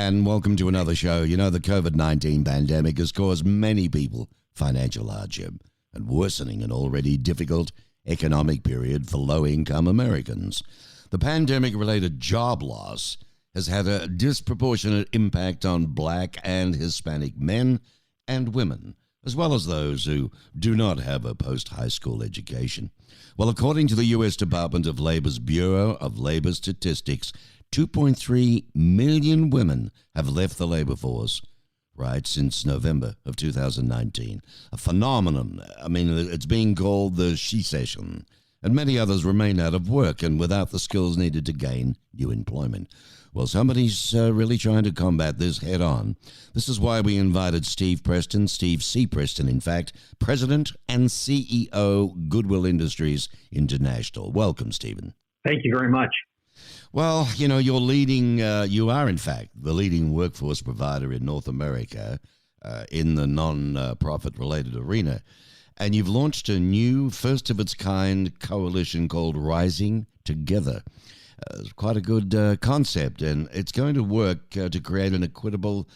and welcome to another show. You know, the COVID-19 pandemic has caused many people financial hardship and worsening an already difficult economic period for low-income Americans. The pandemic-related job loss has had a disproportionate impact on Black and Hispanic men and women, as well as those who do not have a post-high school education. Well, according to the U.S. Department of Labor's Bureau of Labor Statistics, 2.3 million women have left the labor force, right, since November of 2019. A phenomenon. I mean, it's being called the she-cession. And many others remain out of work and without the skills needed to gain new employment. Well, somebody's really trying to combat this head on. This is why we invited Steve Preston, Steve C. Preston, in fact, President and CEO, Goodwill Industries International. Welcome, Stephen. Thank you very much. Well, you know, you are, in fact, the leading workforce provider in North America in the non-profit related arena. And you've launched a new, first-of-its-kind coalition called Rising Together. It's quite a good concept, and it's going to work to create an equitable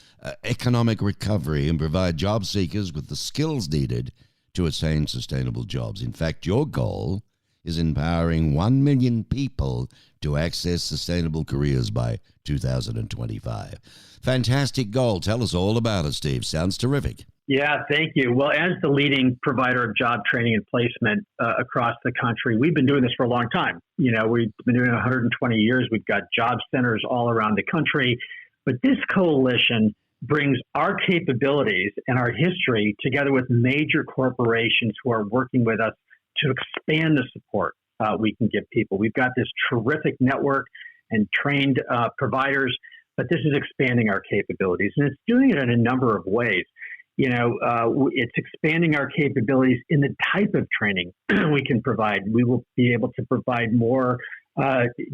economic recovery and provide job seekers with the skills needed to attain sustainable jobs. In fact, your goal is empowering 1 million people to access sustainable careers by 2025. Fantastic goal. Tell us all about it, Steve. Sounds terrific. Yeah, thank you. Well, as the leading provider of job training and placement across the country, we've been doing this for a long time. You know, we've been doing it 120 years. We've got job centers all around the country. But this coalition brings our capabilities and our history together with major corporations who are working with us to expand the support we can give people. We've got this terrific network and trained providers, but this is expanding our capabilities. And it's doing it in a number of ways. You know, it's expanding our capabilities in the type of training we can provide. We will be able to provide more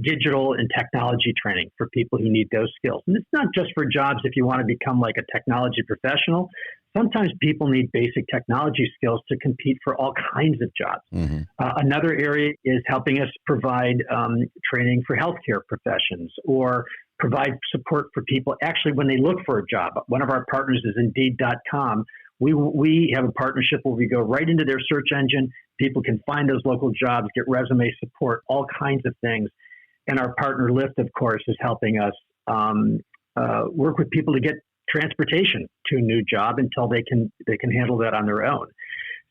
digital and technology training for people who need those skills. And it's not just for jobs if you want to become like a technology professional. Sometimes people need basic technology skills to compete for all kinds of jobs. Mm-hmm. Another area is helping us provide training for healthcare professions or provide support for people actually when they look for a job. One of our partners is Indeed.com. We have a partnership where we go right into their search engine. People can find those local jobs, get resume support, all kinds of things. And our partner Lyft, of course, is helping us work with people to get transportation to a new job until they can handle that on their own.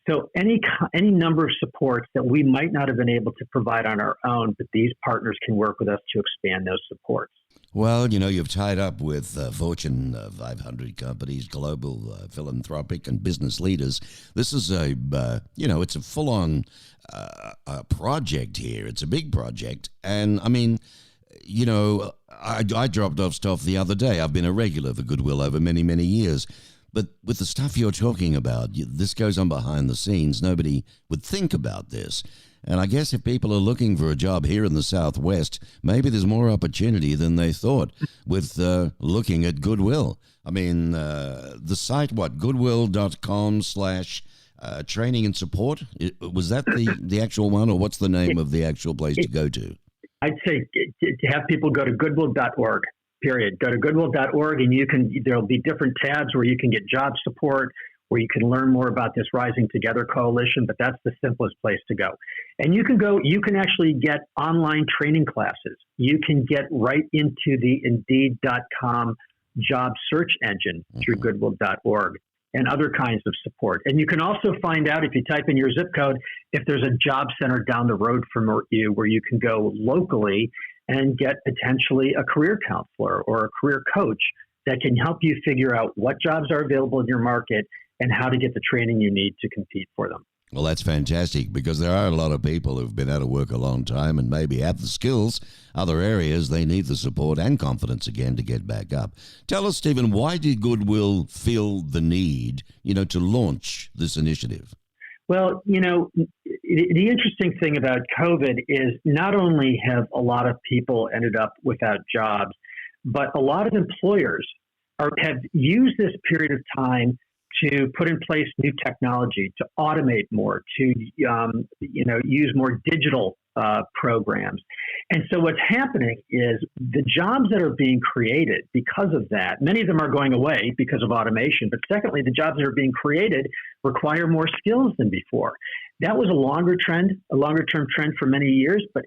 So any number of supports that we might not have been able to provide on our own, but these partners can work with us to expand those supports. Well, you know, you've tied up with Fortune 500 companies, global philanthropic and business leaders. This is it's a full-on project here. It's a big project. And, I mean, you know, I dropped off stuff the other day. I've been a regular for Goodwill over many, many years. But with the stuff you're talking about, this goes on behind the scenes. Nobody would think about this. And I guess if people are looking for a job here in the Southwest, maybe there's more opportunity than they thought with looking at Goodwill. I mean, the site, goodwill.com/training and support? Was that the actual one, or what's the name of the actual place to go to? I'd say to have people go to goodwill.org, period. Go to goodwill.org, and there'll be different tabs where you can get job support, where you can learn more about this Rising Together coalition, but that's the simplest place to go. And you can actually get online training classes. You can get right into the Indeed.com job search engine through goodwill.org and other kinds of support. And you can also find out, if you type in your zip code, if there's a job center down the road from you where you can go locally and get potentially a career counselor or a career coach that can help you figure out what jobs are available in your market and how to get the training you need to compete for them. Well, that's fantastic, because there are a lot of people who've been out of work a long time and maybe have the skills. Other areas, they need the support and confidence again to get back up. Tell us, Stephen, why did Goodwill feel the need, to launch this initiative? Well, the interesting thing about COVID is not only have a lot of people ended up without jobs, but a lot of employers have used this period of time to put in place new technology, to automate more, to use more digital programs. And so what's happening is the jobs that are being created because of that, many of them are going away because of automation. But secondly, the jobs that are being created require more skills than before. That was a longer-term trend for many years, but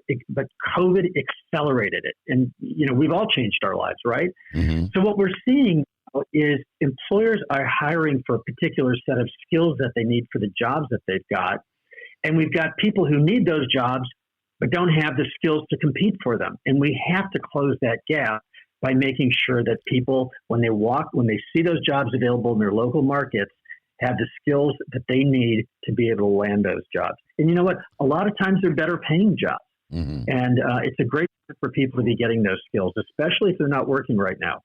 COVID accelerated it. And, we've all changed our lives, right? Mm-hmm. So what we're seeing is employers are hiring for a particular set of skills that they need for the jobs that they've got. And we've got people who need those jobs but don't have the skills to compete for them. And we have to close that gap by making sure that people, when they see those jobs available in their local markets, have the skills that they need to be able to land those jobs. And you know what? A lot of times they're better paying jobs. Mm-hmm. And it's a great time for people to be getting those skills, especially if they're not working right now.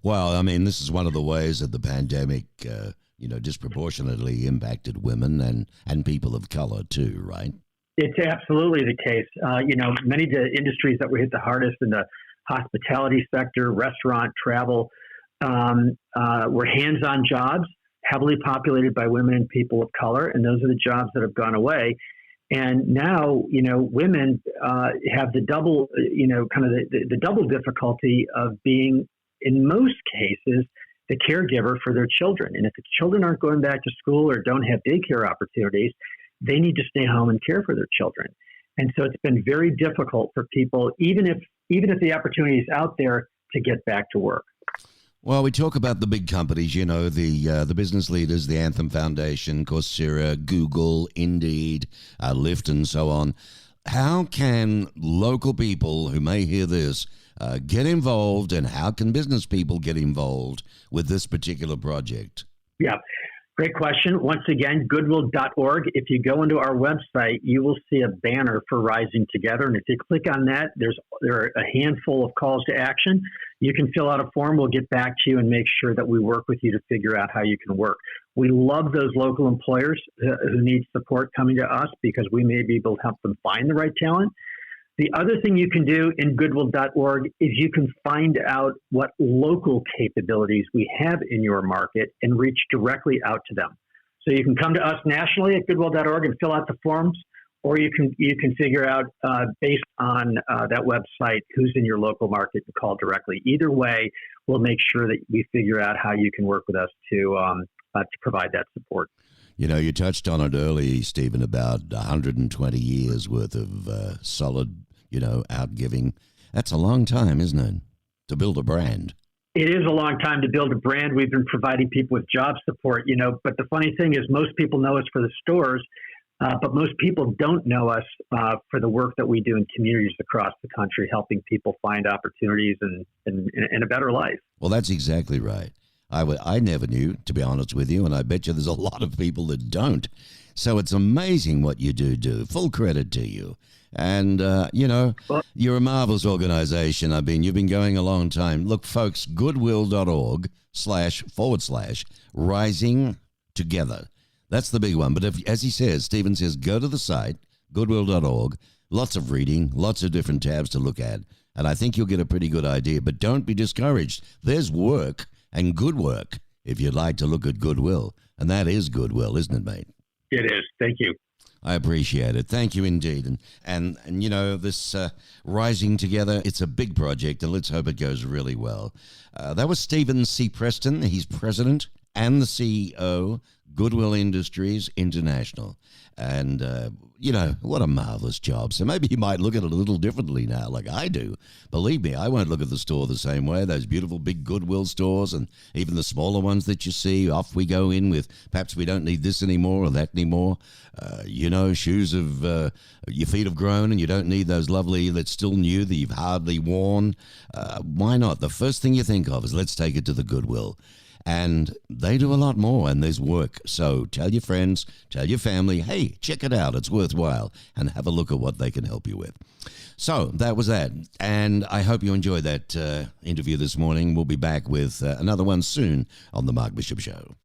Well, I mean, this is one of the ways that the pandemic, disproportionately impacted women and people of color too, right? It's absolutely the case. Many of the industries that were hit the hardest in the hospitality sector, restaurant, travel, were hands-on jobs, heavily populated by women and people of color, and those are the jobs that have gone away. And now, women have the double, the double difficulty of being, in most cases, the caregiver for their children. And if the children aren't going back to school or don't have daycare opportunities, they need to stay home and care for their children. And so it's been very difficult for people, even if the opportunity is out there, to get back to work. Well, we talk about the big companies, the business leaders, the Anthem Foundation, Coursera, Google, Indeed, Lyft, and so on. How can local people who may hear this get involved, and how can business people get involved with this particular project? Yeah. Great question. Once again, Goodwill.org. If you go into our website, you will see a banner for Rising Together. And if you click on that, there are a handful of calls to action. You can fill out a form. We'll get back to you and make sure that we work with you to figure out how you can work. We love those local employers who need support coming to us because we may be able to help them find the right talent. The other thing you can do in Goodwill.org is you can find out what local capabilities we have in your market and reach directly out to them. So you can come to us nationally at Goodwill.org and fill out the forms, or you can figure out based on that website who's in your local market and call directly. Either way, we'll make sure that we figure out how you can work with us to provide that support. You touched on it early, Stephen, about 120 years worth of solid, outgiving. That's a long time, isn't it, to build a brand? It is a long time to build a brand. We've been providing people with job support, but the funny thing is most people know us for the stores, but most people don't know us for the work that we do in communities across the country, helping people find opportunities and a better life. Well, that's exactly right. I never knew, to be honest with you, and I bet you there's a lot of people that don't. So it's amazing what you do. Full credit to you. And, you're a marvelous organization. You've been going a long time. Look, folks, goodwill.org//rising together. That's the big one. But as he says, Stephen says, go to the site, goodwill.org. Lots of reading, lots of different tabs to look at. And I think you'll get a pretty good idea. But don't be discouraged. There's work and good work if you'd like to look at Goodwill. And that is Goodwill, isn't it, mate? It is. Thank you. I appreciate it. Thank you indeed. And this Rising Together, it's a big project, and let's hope it goes really well. That was Stephen C. Preston. He's president and the CEO, Goodwill Industries International. And, what a marvelous job. So maybe you might look at it a little differently now, like I do. Believe me, I won't look at the store the same way. Those beautiful big Goodwill stores and even the smaller ones that you see, off we go in with perhaps we don't need this anymore or that anymore. Shoes of your feet have grown and you don't need those lovely that's still new that you've hardly worn. Why not? The first thing you think of is let's take it to the Goodwill. And they do a lot more, and there's work. So tell your friends, tell your family, hey, check it out. It's worthwhile. And have a look at what they can help you with. So that was that. And I hope you enjoyed that interview this morning. We'll be back with another one soon on The Mark Bishop Show.